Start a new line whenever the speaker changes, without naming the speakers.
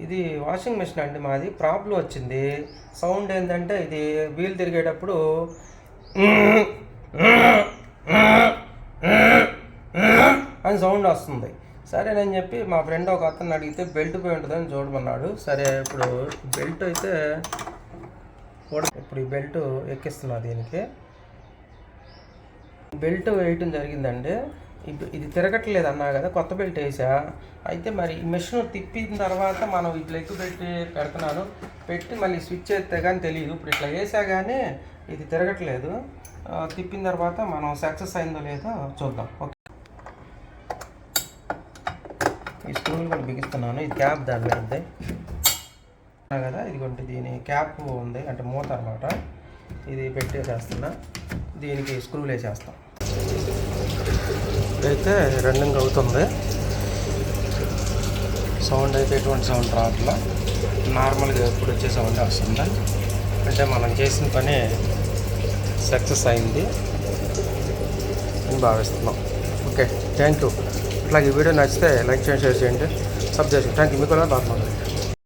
ఇది washing machine అండి మాది. ప్రాబ్లం వచ్చింది. సౌండ్ ఏంటంటే ఇది వీల్ తిరిగేటప్పుడు అని సౌండ్ వస్తుంది. సరేనని చెప్పి మా ఫ్రెండ్ ఒక అతను అడిగితే బెల్ట్ పోయి ఉంటుందని చూడమన్నాడు. సరే ఇప్పుడు బెల్ట్ అయితే ఇప్పుడు ఈ బెల్ట్ ఎక్కిస్తున్నా. దీనికి బెల్ట్ వేయటం జరిగిందండి. ఇది తిరగట్లేదు అన్నా కదా, కొత్త బెల్ట్ వేసా. అయితే మరి ఈ మిషన్ తిప్పిన తర్వాత మనం ఇట్లా ఎక్కువ పెడుతున్నాను. పెట్టి మళ్ళీ స్విచ్ చేస్తే కానీ తెలియదు. ఇప్పుడు ఇట్లా వేసా కానీ ఇది తిరగట్లేదు. తిప్పిన తర్వాత మనం సక్సెస్ అయిందో లేదో చూద్దాం. ఓకే, ఈ స్క్రూలు కూడా బిగిస్తున్నాను. ఇది క్యాప్ దాని మీద ఉంది కదా, ఇదిగోండి దీని క్యాప్ ఉంది అంటే మూత అనమాట. ఇది పెట్టేసేస్తున్నా. దీనికి స్క్రూలు వేసేస్తాం. అయితే రన్నింగ్ అవుతుంది. సౌండ్ అయితే ఎటువంటి సౌండ్ రావట్లా, నార్మల్గా ఎప్పుడు వచ్చే సౌండ్ వస్తుంది. అంటే మనం చేసిన పని సక్సెస్ అయింది అని భావిస్తున్నాం. Okay, thank you. ఇట్లాగే ఈ వీడియో నచ్చితే లైక్ చేయండి, షేర్ చేయండి, సబ్స్క్రైబ్ చేయండి. Thank you. మీకు బాగా